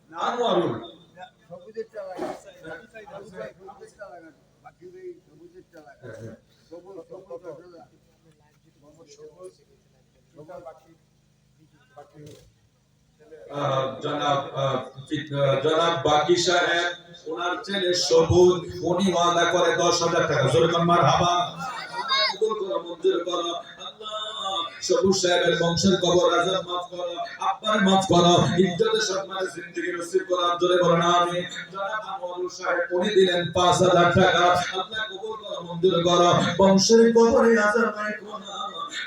আনোয়ারুল সবুজের চালাক সবুজের চালাক বাকি সবুজের চালাক সবুজ সবুজ বাকি বাকি জনাব জনাব বাকি সাহেব ওনার ছেলে সবুজ উনি ওয়াদা করে 10,000 টাকা জোরে কোন মারহাবা কবুল করো মঞ্জুর করো আল্লাহ সবুজ সাহেবের বংশের কবর আযাব maaf করো আব্বার maaf করো ইজ্জতের সম্মানে জিন্দেগি নসিব করো জোরে বলেন আমিন জনাব আনোয়ারুল সাহেব উনি দিলেন 5,000 টাকা আল্লাহ কবুল করো মঞ্জুর করো বংশের কবরে আযাব রাখো না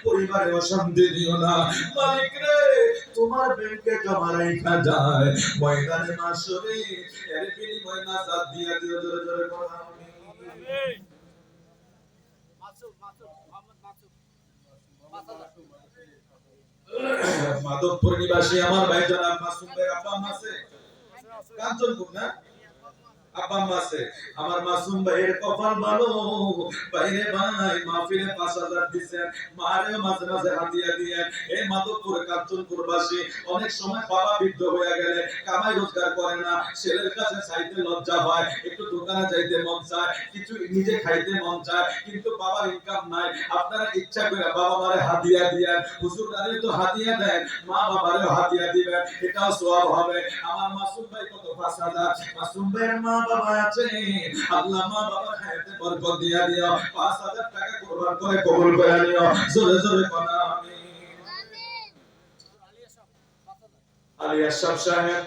পরিবারে অশান্তি দিও না মালিক রে তোমার ব্যাংকে জমা রাখা যায় ময়দানে মাশরে এর বিনিময়ে নাজাত দিয়া দিও জোরে জোরে বলো আমিন মাসুম মোহাম্মদ মাসুম মাধবপুর নিবাসী আমার ভাই জনাব মাসুম ভাই আব্বা আম্মা আছে কাঞ্চনপুর না আব্বা আম্মা আছে আমার মাসুম ভাইয়ের কপাল ভালো বাইরে ভাই মাহফিলে 5,000 দিবেন মারে মাঝে মাঝে হাতিয়া দিয়ে এই মাধবপুর কাঞ্চনপুর বাসী অনেক সময় বাবা বৃদ্ধ হয়ে গেলে কামাই রোজগার করে না ছেলের কাছে চাইতে লজ্জা হয় একটু দোকানে যাইতে মন চায় কিছু নিজে খাইতে মন চায় কিন্তু বাবার ইনকাম নাই আপনারা ইচ্ছা করে বাবা মারে হাতিয়া দিয়েন হুজুরদারে তো হাতিয়া দেন মা বাবারে হাতিয়া দিবেন এটাও সওয়াব হবে আমার মাসুম ভাই কত 5,000 মাসুম ভাইয়ের মা বাবা আছে আল্লাহ মা বাবার হায়াতে বরকত দিয়া দিও 5,000 টাকা কুরবান করে কবুল করে নিও জোরে জোরে কোন আমিন আলী আশরাফ সাহেব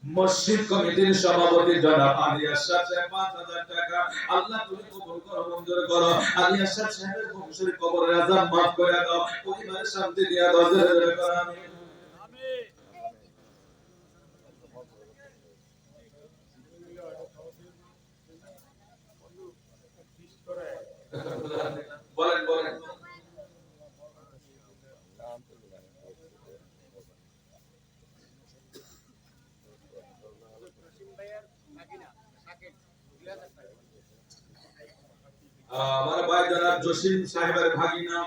মসজিদ কমিটির সভাপতি জনাব আলী আশরাফ সাহেব 5,000 টাকা আল্লাহ তুমি কবুল করো মঞ্জুর করো আলী আশরাফ সাহেবের বংশের কবরের আযাব maaf করে দাও পরিবারের শান্তি দিয়া দাও জোরে জোরে কোন আমিন বলেন বলেন আমার ভাই জনাব জসিম সাহেবের ভাগিনা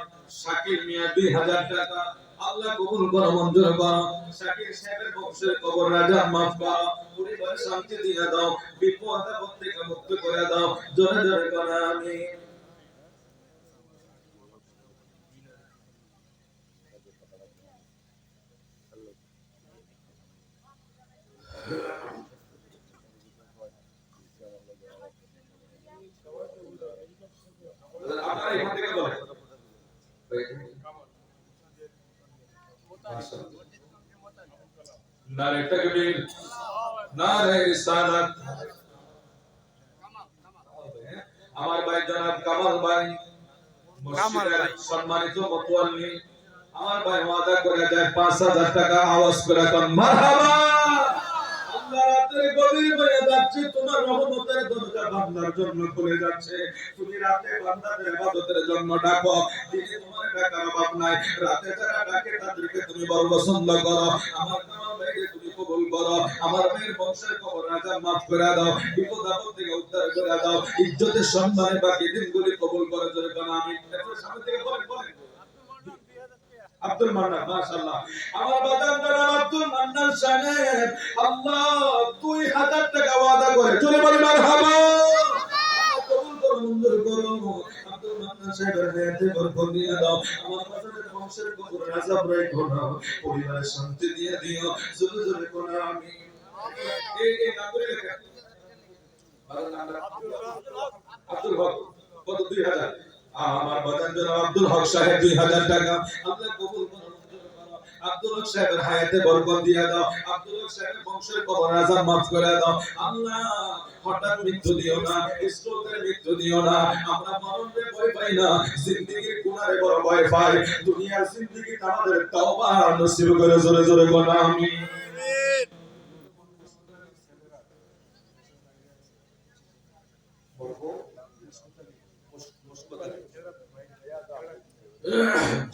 শাকির মিয়া 2,000 টাকা আল্লাহ কবুল করো মঞ্জুর করো শাকির সাহেবের বংশের কবর আযাব maaf করো পরিবারের শান্তি দিয়া দাও বিপদ আপদ থেকে মুক্ত করে দাও জোরে জোরে কোন আমিন আপনারা এখান থেকে বলেন নারে তাকবীর নারে রিসালাত আমার ভাই জনাব কামাল ভাই মসজিদের সম্মানিত মুতওয়াল্লি আমার ভাই ওয়াদা করে দেয় 5,000 টাকা আওয়াজ করে কোন মারহাবা আল্লাহ রাতের গভীর হয়ে যাচ্ছে তোমার রহমতের দরজা বান্দার জন্য খুলে যাচ্ছে তুমি রাতে বান্দাদের ইবাদতের জন্য ডাকো দিনে তোমার ডাকার অভাব নাই রাতে যারা ডাকে তাদেরকে তুমি বড় পছন্দ করো আমার কামাল ভাইকে তুমি কবুল করো আমার ভাইয়ের বংশের কবর আযাব maaf করে দাও বিপদ আপদ থেকে উদ্ধার করে দাও ইজ্জতের সম্মানে বাকি দিনগুলি কবুল করে জোরে কোন আমিন এরপর সামনে থেকে বলেন বলেন আব্দুল মান্নান মাশাআল্লাহ আমার বাজান জনাব আব্দুল মান্নান সাহেব আল্লাহ 2,000 টাকা ওয়াদা করে জোরে বলি মারহাবা কবুল করো মঞ্জুর করো আব্দুল মান্নান সাহেবের হায়াতে বরকত দিয়ে দাও আমার বাজানের বংশের কবরের আযাব রাখো না পরিবারের শান্তি দিয়ে দিও জোরে জোরে কোন আমিন এই নাম করে লেখা আব্দুল হক কত 2,000 আমার বাজান জনাব আব্দুল হক সাহেব 2,000 টাকা আল্লাহ কবুল করো আব্দুল হক সাহেবের হায়াতে বরকত দিয়া দাও আব্দুল হক সাহেবের বংশের কবর আযাব maaf করে দাও আল্লাহ হঠাৎ মৃত্যু দিও না স্ট্রোকের মৃত্যু দিও না আমরা মরণে ভয় পাই না জিন্দেগীর গুনাহে বড় ভয় পাই দুনিয়ার জিন্দেগিতে আমাদের তওবা নসিব করে জোরে জোরে কোন আমিন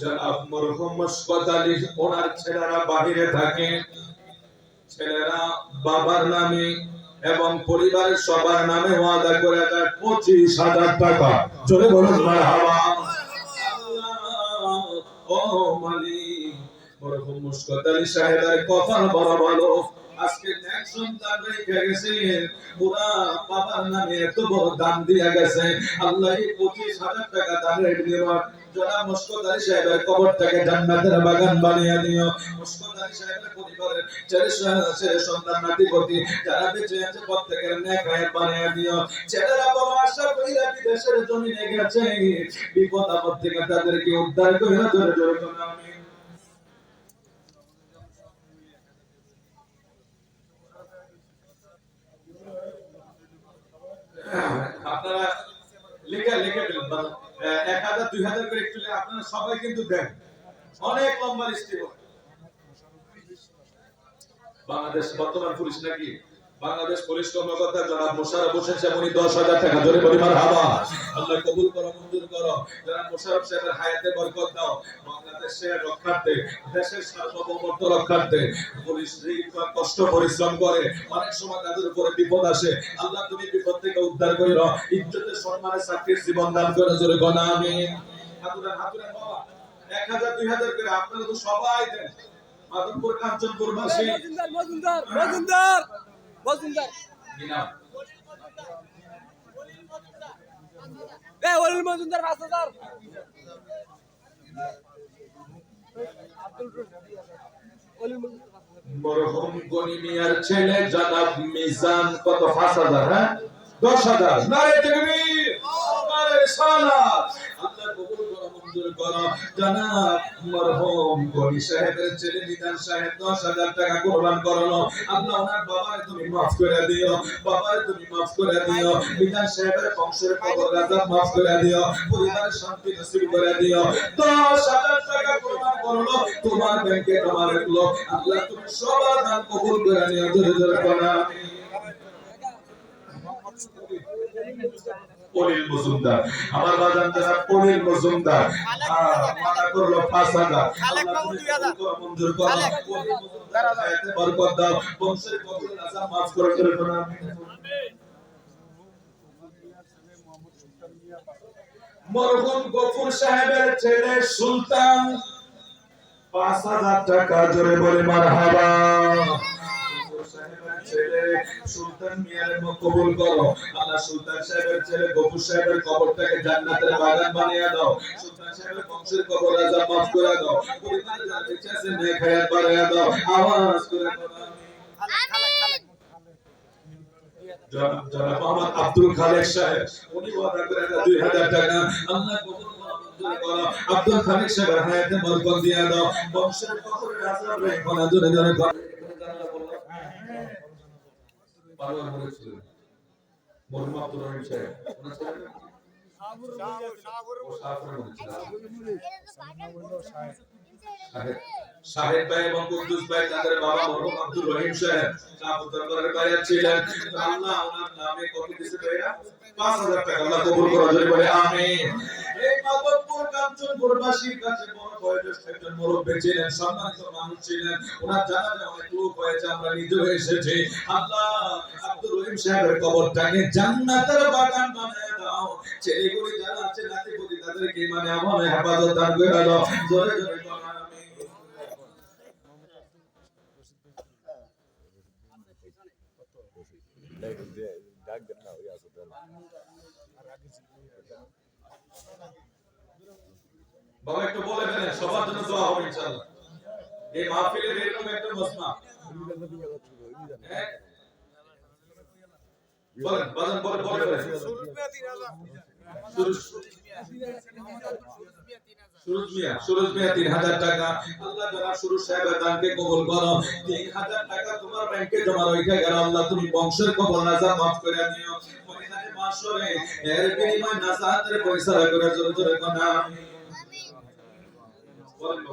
জনাব মরহুম মুশতাক আলী ওনার ছেলেরা বাহিরে থাকে ছেলেরা বাবার নামে এবং পরিবারের সবার নামে ওয়াদা করে দেয় 25,000 টাকা জোরে বলুন মারহাবা আল্লাহ ও মালিক মরহুম মুশতাক আলী সাহেবের কপাল বড় ভালো আজকে এক সন্তান রেখে গেছে, ওরা বাবার নামে এত বড় দান দিয়ে গেছে। আল্লাহ 25,000 টাকা দানের নিয়ত জনাব মুশতাক আলী সাহেবের কবরটাকে জান্নাতের বাগান বানিয়ে দিও। মুশতাক আলী সাহেবের পরিবারের ছেলে সন্তান নাতিপতি যারা বেঁচে আছে প্রত্যেকের নেক হায়াত বানিয়ে দিও। ছেলেরা বড় আশা কইরা বিদেশের জমিনে গেছে, বিপদ আপদ থেকে তাদেরকে উদ্ধার করে জোরে জোরে বলুন আমিন। আপনারা লিখে লিখে দিন 1000 2000 করে একটু আপনারা সবাই কিন্তু দেন, অনেক লম্বা লিস্ট হবে। বাংলাদেশ বর্তমান পুলিশ নাকি বাংলাদেশ পুলিশ কর্মকর্তা জনাব মোশাররফ হোসেন সাহেব উনি 10,000 টাকা জোরে বলি মারহাবা। আল্লাহ কবুল করো, মঞ্জুর করো। জনাব মোশাররফ সাহেবের হায়াতে বরকত দাও। বাংলাদেশের রক্ষার্থে, দেশের সার্বভৌমত্ব রক্ষার্থে পুলিশ কষ্ট পরিশ্রম করে, অনেক সময় তাদের উপরে বিপদ আসে। আল্লাহ তুমি বিপদ থেকে উদ্ধার করো, ইজ্জতে সম্মানে চাকরির জীবন দান করে জোরে গনা আমিন। হাতুরা হাতুরা বাবা 1000 2000 করে আপনারা তো সবাই দেন। মাধবপুর কাঞ্চনপুর বাসী মজুমদার বিনা ওলিল মজুমদার 5,000 মরহুম গনি মিয়ার ছেলে জনাব মিজান কত 5,000 হ্যাঁ 10,000 নারে তাকবীর নারে সালাত। আল্লাহ কবুল করো, মঞ্জুর করো। জনাব মরহুম গনি সাহেবের ছেলে মিজান সাহেব 10,000 টাকা কোরবান করলো। আল্লাহ ওনার বাবারে তুমি maaf করে দিও, বাবারে তুমি maaf করে দিও। মিজান সাহেবের বংশের কবর আযাব maaf করে দিও, পরিবারের শান্তি নসিব করে দিও। 10,000 টাকা কোরবান করলো, তোমার ব্যাংকে জমা রাখলো। আল্লাহ তুমি সবার দান কবুল করে নিও জোরে জোরে বলা অনিল মজুমদার। আমার বাজান যারা অনিল মজুমদার মানা করলো 5,000 আল্লাহ তুমি কবুল করো, মঞ্জুর করো। অনিল মজুমদার হায়াতে বরকত দাও, বংশের কবরের আযাব maaf করে জোরে বলা আমিন। মরহুম গফুর সাহেবের ছেলে সুলতান 5,000 টাকা জোরে বলে মারহাবা। গফুর সাহেবের ছেলে সুলতান মিয়ার কবুল করো। আল্লাহ সুলতান সাহেবের ছেলে গফুর সাহেবের কবরটাকে জান্নাতের বাগান বানিয়ে দাও। সুলতান সাহেবের বংশের কবর আযাব maaf করে দাও, পরিবারে যা বেঁচে আছে নেক হায়াত বাড়িয়ে দাও। আওয়াজ করে বলো আমিন। জনাব মোহাম্মদ আব্দুল খালেক সাহেব উনি ওয়াদা করে 2,000 টাকা আল্লাহ কবুল করো, মঞ্জুর করো। আব্দুল খালেক সাহেবের হায়াতে বরকত দিয়ে দাও, বংশের কবরের আযাব রে কোনা জোরে জোরে করো। পারওয়ার বলেছিল মরহুম আব্দুল রহিম সাহেব ওনার ছেলে শাহেদ ভাই এবং কুদ্দুস ভাই তাদের বাবা মরহুম আব্দুল রহিম সাহেব শাহপুরের বাইরে ছিলেন। আল্লাহ ওনার নামে কত দিয়েছে ভাইরা 5,000 টাকা আল্লাহ কবুল করো জোরে বলে আমিন। এই মাধবপুর কাঞ্চনপুর বাসীর কাছে বড় বয়োজ্যেষ্ঠ একজন মুরব্বি ছিলেন, সম্মানিত মানুষ ছিলেন। ওনার জানাজা অনেক লোক হয়েছে, আমরা নিজেও এসেছি। আল্লাহ আব্দুল রহিম সাহেবের কবরটাকে জান্নাতের বাগান বানায় দাও। ছেলেগুলি যারা আছে নাতিপুতি তাদেরকে মানে আমলে হেফাজত দান করে দাও জোরে জোরে বলো আমিন। বাবা একটু বলে ফেলেন, সবার জন্য দোয়া হবে ইনশাআল্লাহ। এই মাহফিলের এরকম একটা মজমা বলেন বাজান বলে বলে ফেলেন। সুরজ মিয়া 3,000 টাকা আল্লাহ জনাব সুরজ সাহেবের দানকে কবুল করো। 3,000 টাকা তোমার ব্যাংকে জমা রইছে গেল, আল্লাহ তুমি বংশের কবর আযাব maaf করে দিও। ময়দানে মাশরে এর বিনিময় নাজাতের পয়সা করে জোরে জোরে কোনা আমিন। বলেন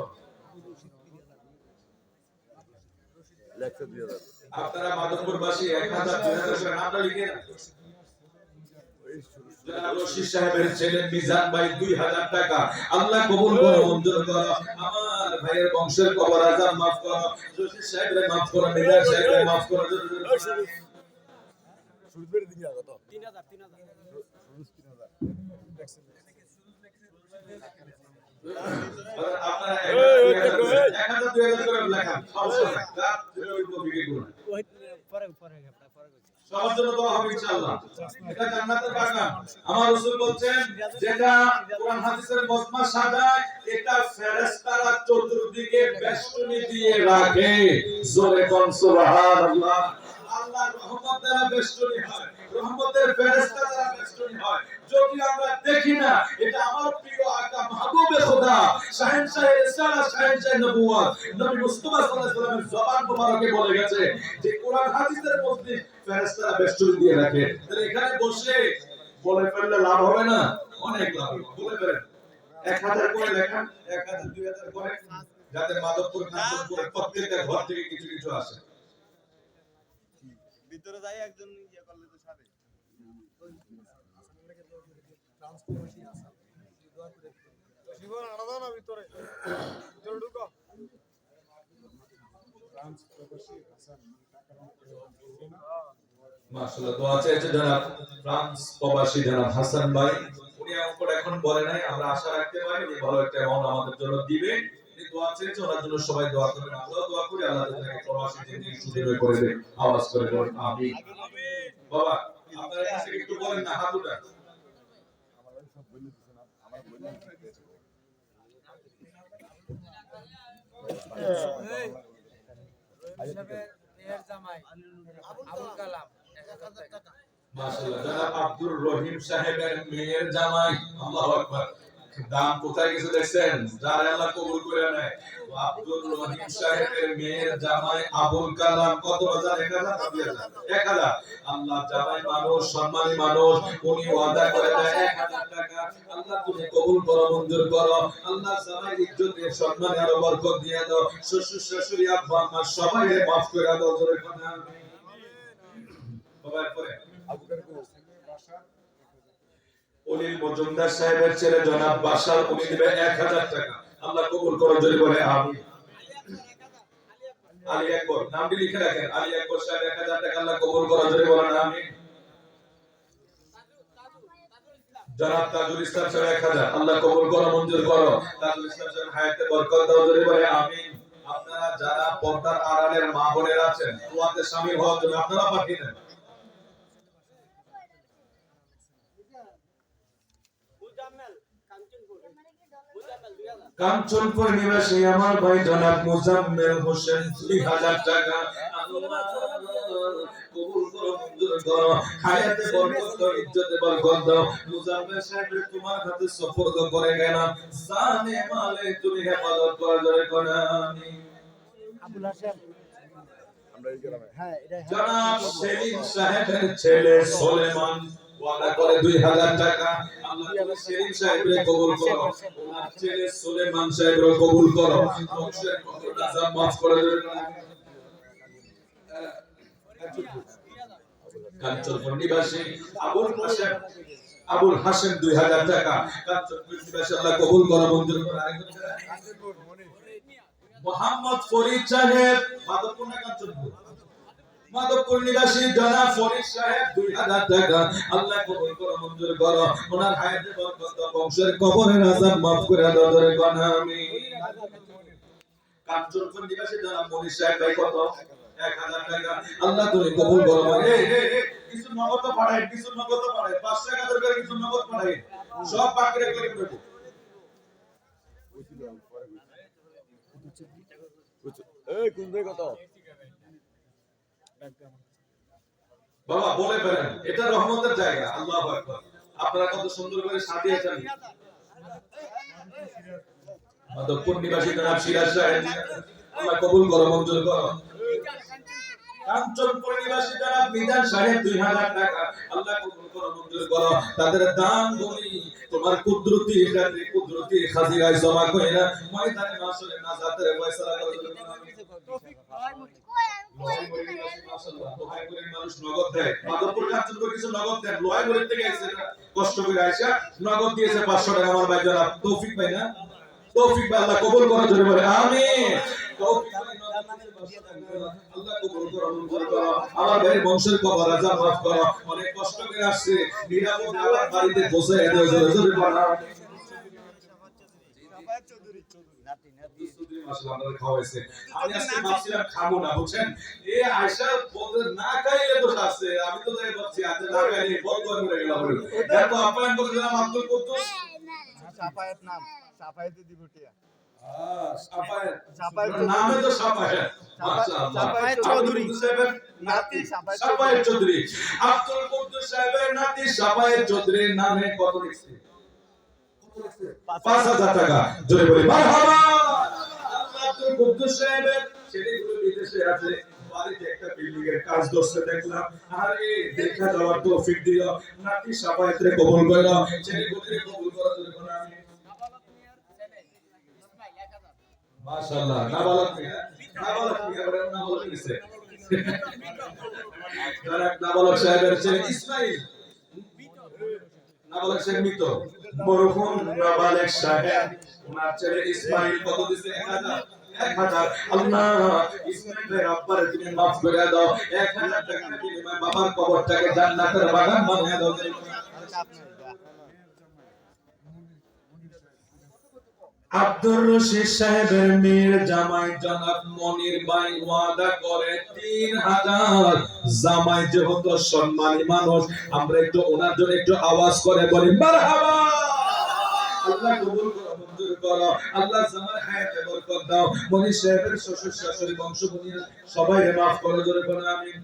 আপনারা মাধবপুরবাসী 1,000 2,000 করে নামটা লিখে রাখুন। জনাব রশিদ সাহেবের ছেলে মিজান ভাই 2,000 টাকা আল্লাহ কবুল করো, মঞ্জুর করো। আমার ভাইয়ের বংশের কবর আযাব maaf করো, রশিদ সাহেবের maaf করো, মিজান সাহেবের maaf করো। সুরবের দিকে কত 3,000 আপনারা 1000 2000 করে লেখান সমস্যা নাই সবার জন্য দোয়া হবে ইনশাআল্লাহ। এটা জান্নাতের বাগান। আমার রাসূল বলছেন যেটা কোরআন হাদিসের মজমা সাজায় এটা ফেরেশতারা চতুর্দিকে বেষ্টনী দিয়ে রাখে। জোরে কোন সুবহানাল্লাহ। আল্লাহর রহমত দ্বারা বেষ্টনী হয়, রহমতের ফেরেশতা দ্বারা বেষ্টনী হয়। যদি আমরা দেখি না, এটা আমার প্রিয় আকা মাহবুবে খোদা শাহেনশাহ রিসালাত শাহেনশাহ নবুয়ত নবী মুস্তাফা সাল্লাল্লাহু আলাইহি ওয়াসাল্লামের জবান মোবারকে বলে গেছে যে কোরআন হাদিসের মধ্যে ফেরেশতারা বেষ্টনী দিয়ে রাখে। তাহলে এখানে বসে বলে ফেললে লাভ হবে না? অনেক লাভ হবে। বলে ফেলেন 1000 করে লেখান, 1000 2000 করে, যাতে মাধবপুর কাঞ্চনপুর প্রত্যেকটা ঘর থেকে কিছু কিছু আসে। ভিতরে যাই একজন ইয়ে করলে তো সারে জীবন আলাদা না ভিতরে ভিতরে ঢুকো মাশাআল্লাহ দোয়া চাইছে জনাব ফ্রান্স প্রবাসী জনাব হাসান ভাই। উনি অঙ্কটা এখন বলে নাই, আমরা আশা রাখতে পারি উনি ভালো একটা অ্যামাউন্ট আমাদের জন্য দিবেন। উনি দোয়া চাইছে, ওনার জন্য সবাই দোয়া করবেন, আমরাও দোয়া করি আল্লাহ তাআলা প্রবাসী জিন্দেগি সুন্দর করে দেন। আওয়াজ করে বলুন আমিন। বাবা আপনারা কাছে একটু বলেন না, হাত উঠান। মাশাআল্লাহ জনাব আব্দুর রহিম সাহেবের মেয়ের জামাই। আল্লাহু আকবার। দাম কোথায় গেছে দেখছেন? যারা আল্লাহ কবুল করে নেয়। আব্দুর রহিম সাহেবের মেয়ের জামাই আবুল কালাম কত হাজার? 1000 আল্লাহ জামাই মানুষ, সম্মানী মানুষ, উনি ওয়াদা করে দেয় 1000 টাকা। আল্লাহ তুমি কবুল করো, মঞ্জুর করো। আল্লাহ জামাই ইজ্জতে সম্মানে আরো বরকত দিয়ে দাও। শ্বশুর শাশুড়ি আব্বা আম্মা সবাইকে maaf করে দাও। জোরে করে আমিন। সবাই পড়ে অলিল মজুমদার সাহেবের ছেলে জনাব বাশার, উনি দিবে 1000 টাকা। আল্লাহ কবুল করো, জোরে বলে আমিন। আলী আকবর নামটি লিখে রাখেন, আলী আকবর সাহেব 1000 টাকা। আল্লাহ কবুল করো, জোরে বলেন আমিন। জনাব তাজুল ইসলাম সাহেব 1000। আল্লাহ কবুল করো, মঞ্জুর করো। তাজুল ইসলাম সাহেব হায়াতে বরকত দাও, জোরে বলে আমিন। আপনারা যারা পর্দার আড়ালের মা বোনেরা আছেন দোয়াতে শামিল হওয়ার জন্য আপনারা পাঠিয়ে দেন। কাঞ্চনপুর নিবাসী আমার ভাই জনাব মুজাম্মেল হোসেন 2000 টাকা। আল্লাহ কবুল করো, মঞ্জুর করো। হায়াতে বরকত দাও, ইজ্জতে বরকত দাও। মুজাম্মেল সাহেব তোমার হাতে সুপর্দ করে গেলাম, জানে মালে তুমি হেফাজত করো, জোরে করে আমিন। আবুল হাসেম আমরা এই গ্রামে হ্যাঁ এটা জনাব সেলিম সাহেবের ছেলে সুলেমান ওয়াদা করে 2000 টাকা। আল্লাহ তুমি সেলিম সাহেবকে কবুল করো, ওনার ছেলে সুলেমান সাহেবকে কবুল করো। বংশের কবর আযাব maaf করে দেন। কাঞ্চনপুর নিবাসী আবুল হাসেম 2000 টাকা। কাঞ্চনপুর নিবাসী আল্লাহ কবুল করো, মঞ্জুর করো। মোহাম্মদ ফরিদ সাহেব মাধবপুর না কাঞ্চনপুর? মাধবপুর নিবাসী জনাব ফরিদ সাহেব 2000 টাকা। আল্লাহ কবুল করো, মঞ্জুর করো। ওনার হায়াতে বরকত দাও, বংশের কবরের আযাব maaf করে দাও, জোরে কোন আমিন। কাঞ্চনপুর নিবাসী জনাব মনির সাহেব ভাই কত? 1000 টাকা। আল্লাহ তুমি কবুল করো। কিছু নগদ পাঠাই, কিছু নগদ পাঠাই, 5 টাকা দরকার, কিছু নগদ পাঠাই, সব বাকি করে দেব। এই কোন ভাই কত বাবা বলে ফেলেন, এটা রহমতের জায়গা। আল্লাহু আকবার। আপনারা কত সুন্দর করে সাজিয়েছেন। মাধবপুর নিবাসী জনাব সিরাজ সাহেব, আল্লাহ কবুল করো, মঞ্জুর করো। কাঞ্চনপুর নিবাসী জনাব মিজান সাহেব 2000 টাকা। আল্লাহ কবুল করো, মঞ্জুর করো। তাদের দান বলি তোমার কুদরতি খাতে কুদরতি খাজিরায় জমা কইরা ময়দানে মাসরে নাজাতের ফয়সালা করো। মানুষ নগদ দেয়। মাধবপুর কাঞ্চনপুর কিছু নগদ দেন, লোহাইমুড়ি থেকে এসে কষ্ট করে আইসা নগদ দিয়েছে 500 টাকা। আমার ভাই জনাব তৌফিক ভাই না? তৌফিক ভাই আল্লাহ কবুল করো, জোরে বলে আমিন। তৌফিক ভাই আল্লাহ কবুল করো, মঞ্জুর করো। আমার ভাই বংশের কবর আযাব maaf করো। অনেক কষ্ট করে আসছে, নিরাপদে আবার বাড়িতে পৌঁছে দিও, জোরে জোরে বলো। চৌধুরী মাসাল্লাহ আপনাদের খাওয়াইছে। আমি আজকে ভাবছিলাম খাবো না, বুঝছেন? এই আয়সা বলতে না খাইলে দোষ আছে। আমি তো তাই ভাবছি আজ না খাইলে বন্ধ করে গেলাম। এত আপ্যায়ন করছিলাম আব্দুল কুদ্দুস। সাফায়েত নাম সাফায়েতে দিবটিয়া সাফায়েত। সাফায়েত নামে তো সাফায়েত। মাশাআল্লাহ। সাফায়েত চৌধুরী সাহেবের নাতি সাফায়েত চৌধুরী। আব্দুল কুদ্দুস সাহেবের নাতি সাফায়েত চৌধুরীর নামে কত লিখছে? ৫,০০০ টাকা। জোরে বলি মারহাবা। আব্দুল কুদ্দুস সাহেবের ছেলেগুলো বিদেশে আছে। বাড়িতে একটা বিল্ডিং এর কাজ করতে দেখলাম। আরে দেখা যাওয়ার তৌফিক দিও। নাতি সাফায়েতরে কবুল করো। ছেলেগুলোরে কবুল করো। জোরে বলি আমিন। মাশাআল্লাহ। নাবালক মিয়া। নাবালক মিয়া বলে নাবালক নিছে। যারা নাবালক সাহেবের ছেলে ইসমাইল। নাবালক সাহেব মৃত। মরহুম নাবালক সাহেব ওনার ছেলে ইসমাইল কত দিছে? ১,০০০। আল্লাহ ইসমাইলের আব্বার তুমি মাফ করে দাও। ১,০০০ টাকা বিনিময়ে বাবার কবরটাকে জান্নাতের বাগান বানিয়ে দাও। আব্দুর রশিদ সাহেবের মেয়ের জামাই জনাব মনির ভাই ওয়াদা করে ৩,০০০। জামাই যেহেতু সম্মানী মানুষ, আমরা একটু ওনার জন্য একটু আওয়াজ করে বলি মারহাবা। আল্লাহ কবুল করো, মঞ্জুর করো। আল্লাহ জামার হায়াতে বরকত দাও। মনির সাহেবের শ্বশুর শাশুড়ি বংশ বুনিয়া সবাইকে maaf করো। জোরে বলেন আমিন।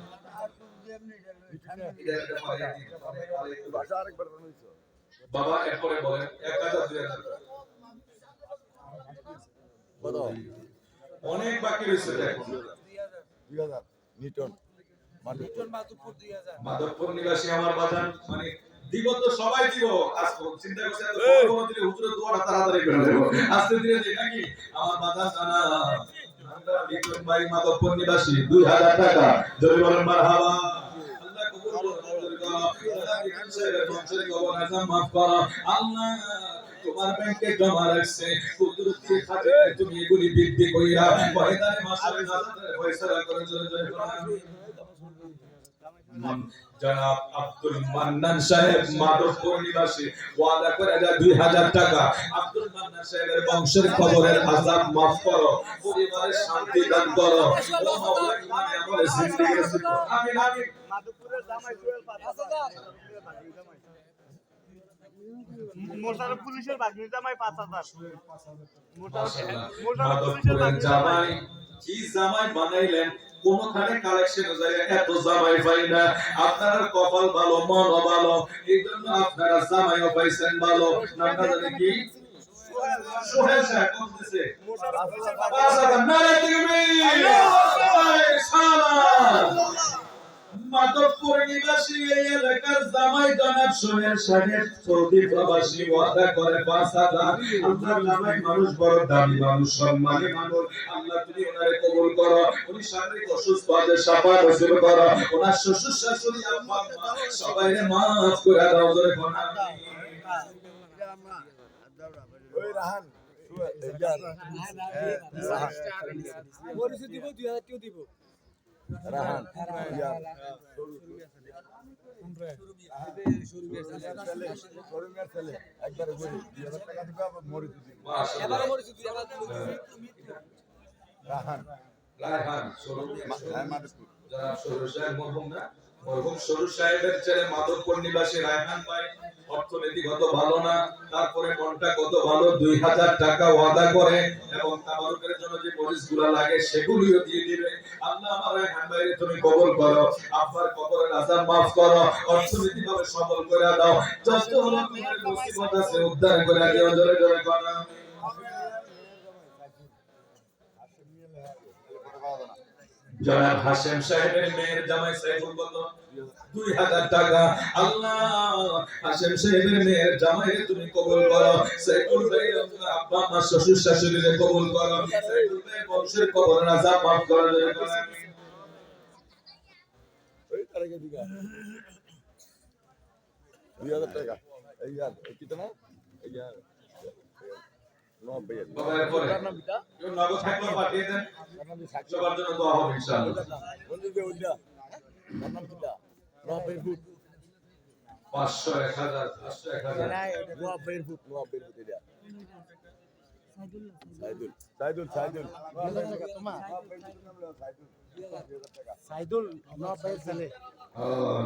বাবা এরপরে বলেন ১,০০০ ২,০০০ অনেক বাকি রয়েছে। দেখো ২০০০ নিউটন মাধবপুর নিবাসী আমার বাজান, মানে দিব তো সবাই দিব। আজ চিন্তা করছে এত বড় বড় দিলে হুজুরের দোয়াটা তাড়াতাড়ি করে দেব। আস্তে ধীরে দেই নাকি? আমার বাজান জানা আমরা বিক্রম ভাই মাধবপুর নিবাসী ২,০০০ টাকা। জোরে বলেন মারহাবা। আল্লাহ কবুল করো, মঞ্জুর করো। আল্লাহ বিক্রম সাহেবের বংশের কবর আযাম maaf করো। আল্লাহ তোমার ব্যাংকে জমা রাখছে কুদরতি খাজানায় তুমি এগুলি বৃদ্ধি কইরা ময়দানে মাশাআল্লাহ নাজাতের ফয়সালা করে। জোরে জোরে আমিন। জনাব আব্দুল মান্নান সাহেব মাধবপুর নিবাসী ওয়াদা করে দেয় ২,০০০ টাকা। আব্দুল মান্নান সাহেবের বংশের কবরের আযাব maaf করো, পরিবারের শান্তি দান করো। ও মাওলা ইমানে আমলে জিন্দেগি নসিব করো। আমিন আমিন। মাধবপুরের জামাই জুয়েল ৫,০০০ মোশাররফ পুলিশের বাগনি জামাই ৫,০০০ মাধবপুরের জামাই কি জামাই বানাইলেন? কোনখানে কালেকশন যায় এত জামাই পাই না। আপনার কপাল ভালো, মন ভালো, এই জন্য আপনারা জামাইও পাইছেন ভালো। নামটা জানি কি? সোহেল সাহেব কত দিছে? ৫,০০০। নারে তাকবীর। সালাম। মাধবপুর নিবাসী এই এলাকার জামাই জনাব সোহেল সাহেব সৌদি প্রবাসী ওয়াদা করে ৫,০০০। আল্লাহ জামাই মানুষ বড় দামি মানুষ, সম্মানী মানুষ। আল্লাহ তুমি ওনারে কবুল করো। উনি শারীরিক অসুস্থ আছে, শাফা নসিব করো। ওনার শ্বশুর শাশুড়ি আব্বা আম্মা সবাইকে maaf করে দাও। জোরে বলেন আমিন। ওই রাহান মরিচ দিব ২,০০০ দিব। রাহান শোরুমের ছেলে একবারে গরি ২০০০ টাকা দিবে আবার মরিচ দিবে মাশাআল্লাহ। এবারে মরিচ ২,০০০ দিব। রাহান রায়হান শোরুম মাধবপুর জনাব সরুর সাহেব মরহুম না, মরহুম সরুর সাহেবের ছেলে মাধবপুর নিবাসী রায়হান ভাই অর্থনীতিগত ভালো না, তারপরে মনটা কত ভালো। ২,০০০ টাকা ওয়াদা করে এবং তাবারুকের জন্য যে মরিচগুলো লাগে সেগুলিও দিয়ে দিবে। আল্লাহ আমার রায়হান ভাইকে তুমি কবুল করো। আব্বার কবরের আযাব maaf করো। অর্থনীতিভাবে সবল করে দাও। যত রকমের মুসিবত আছে উদ্ধার করে দিও। জোরে জোরে বলো আমিন। জনাব হাশেম সাহেবের মেয়ের জামাই সাইফুল কত? ২,০০০ টাকা। আল্লাহ হাশেম সাহেবের মেয়ের জামাই তুমি কবুল করো। সাইফুল ভাই আব্বা মা শ্বশুর শাশুড়িরে কবুল করো। সাইফুল ভাই বংশের কবরের আযাব maaf করো। জোরে বলো আমিন। ওই তারিখে দিগা ২০০০ টাকা এই আর কিতো না এই আর ৯০ বাবা এরপরে কেউ নগদ থাকলে পাঠিয়ে দেন, সবার জন্য দোয়া হবে ইনশাআল্লাহ। বন্ধু যে ওইটা নাম কিটা ৯০ ফুট ৫০০ ১,০০০ ৫০০ ১,০০০ ৯০ ফুট ৯০ ফুট এটা সাইদুল সাইদুল নবাব ভাইয়ের ছেলে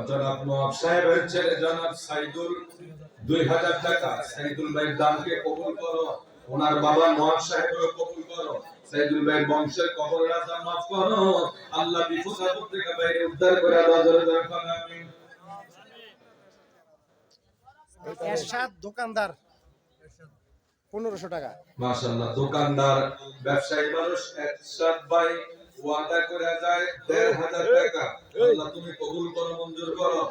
জনাব নওয়াব সাহেবের ছেলে জনাব সাইদুল 2000 টাকা। সাইদুল ভাইয়ের দানকে কবুল করো, ওনার বাবা নওয়াব সাহেবকে কবুল করো। সাইদুল ভাইয়ের বংশের কবর রাজা মাফ করো, আল্লাহ বিপদ আপদ থেকে বাইরে উদ্ধার করে দাও। জোরে জোরে বলেন আমিন। এরশাদ দোকানদার 1500 টাকা। মাশাআল্লাহ, দোকানদার ব্যবসায়ী মানুষ এরশাদ ভাই ওয়াদা করে যায় 1500 টাকা। আল্লাহ তুমি কবুল করো, মঞ্জুর করো।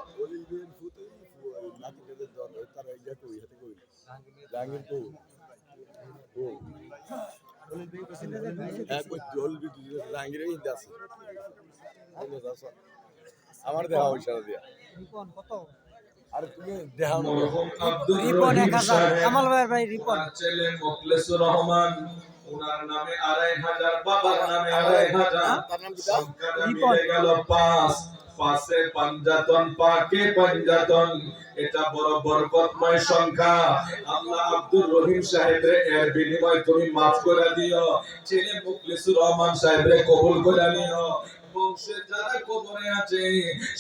আমার দেওয়া পয়সা দিয়া রিপন কত? আরে তুমি দেখাও না মরহুম আব্দুর রিপন রহিম 1000। সাহেব, কামাল ভাইয়ের ভাই রিপন। ওনার ছেলে মোখলেসুর রহমান, ওনার নামে 2500, বাবার নামে 2500, সংখ্যাটা মিলে গেল 5। পাশে পাঞ্জাতন, পাকে পাঞ্জাতন, এটা বড় বরকতময় সংখ্যা। আল্লাহ আব্দুর রহিম সাহেবরে এর বিনিময় তুমি মাফ করে দিও। ছেলে মুখলিসুর রহমান সাহেবরে কবুল করে নিও। বংশে যারা কবরে আছে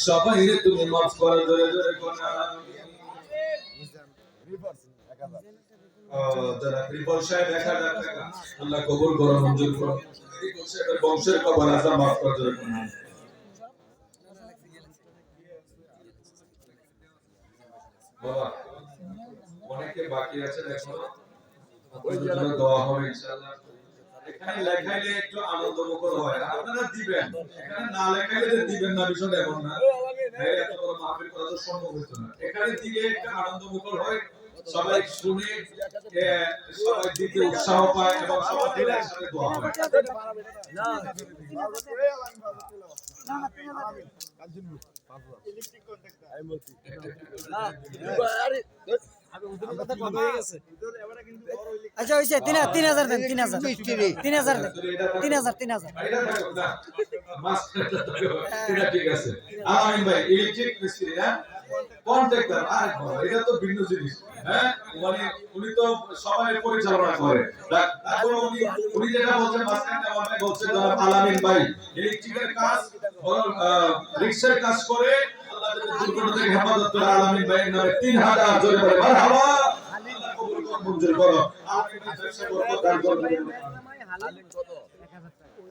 সবাইরে তুমি মাফ করে। জোরে জোরে কোনা যারা রিপন সাহেব 1000 টাকা। আল্লাহ কবুল করো, মঞ্জুর করো। রিপন সাহেবের বংশের কবর আছে মাফ করে। জোরে কোনা বাবা, অনেকে বাকি আছে এখনো, ওই জন্য দোয়া হবে ইনশাআল্লাহ। এখানে লেখাইলে একটু আনন্দ মুখর হয়, আপনারা দিবেন। এখানে না লেখাইলে দিবেন না, বিষয়টা এমন না। এত বড় মাহফিল করা তো সম্ভব হতো না। এখানে দিলে একটু আনন্দ মুখর হয়, সবাই শুনে সবাই দিতে উৎসাহ পায় এবং সবাই দিলে একসাথে দোয়া হয়। আচ্ছা হইছে 3000 দেন। 3000 3000 দেন। 3000 এটা থাকুক না, মাস্টারটা থাকুক, এটা ঠিক আছে। আমিন ভাই ইলেকট্রিক মিস্ত্রি না, কন্ট্রাক্টর। আরে বাবা, এটা তো ভিন্ন জিনিস। হ্যাঁ, মানে উনি তো সবাই পরিচালনা করে। তারপর উনি যেটা বলছেন মাস্টারটা আমাকে বলছেন জনাব আলামিন ভাই ইলেকট্রিকের কাজ, রিক্সার কাজ করে। আল্লাহ তাআলা দুর্ঘটনা থেকে হেফাজত করে। আলামিন ভাইয়ের নামে 3000 জোরে বলে মারহাবা। আল্লাহ কবুল করুন, মঞ্জুর করো। আমিন ভাই ব্যবসা করতে দান করুন। হালিম কত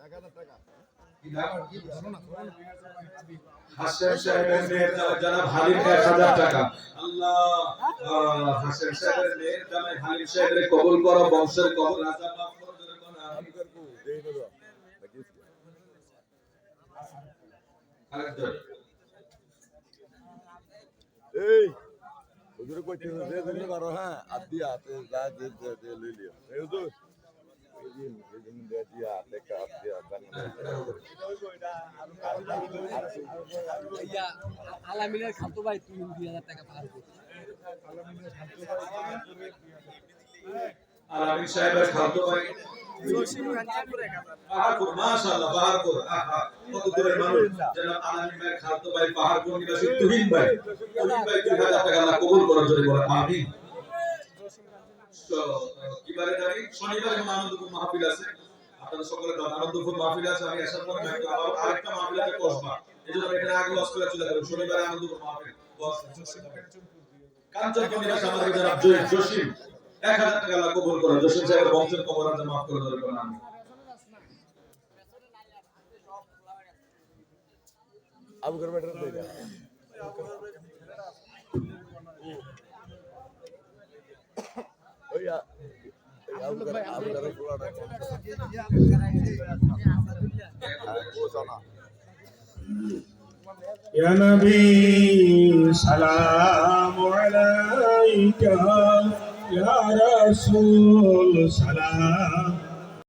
1000 টাকা হাসেম সাহেবের মেয়ের জানাব হালিম 1000 টাকা। আল্লাহ হাসেম সাহেবের মেয়ের জামাই হালিম সাহেবের কবুল করো, বংশের কবর রাজা মাফ করো। জোরে কোন আমি করব দেই দেব আরেকজন এই হুজুর কইতে দে দিতে পারো। হ্যাঁ আদি হাতে যা দে লই লিও এই হুজুর এই দিন দে দিয়া হাতে কাপ দিয়া ইয়া আলামিনের খালতো ভাই 2000 টাকা পার করো। আলামিন সাহেবের খালতো ভাই পাহাড়পুর, মাশাআল্লাহ পাহাড়পুর। আহা, কত দূরের মানুষ। জনাব আলামিন ভাইয়ের খালতো ভাই পাহাড়পুর নিবাসী তুহিন ভাই। তুহিন ভাই 2000 টাকা আল্লাহ কবুল করো। জোরে বলো আমিন। কিবারে জানি শনিবারে আনন্দপুর মাহফিল আছে, আপনাদের সকলের আনন্দপুর মাহফিল আছে। আমি আসার পরে আরেকটা মাহফিল আছে কসবা, এজন্য এখানে আগে লস করে চলে যাবেন। শনিবারে আনন্দপুর মাহফিল কাঞ্চনপুর নিবাসী আমাদের জনাব জসিম 1000 টাকা আল্লাহ কবুল করো। জসিম সাহেবের বংশের কবর আল্লাহ মাফ করে দেবেন। কোন আমিন। আবু করে বেটার দেই না ওইয়া আবু করে পুরাটা কোসানা يا نبي سلام عليك يا رسول سلام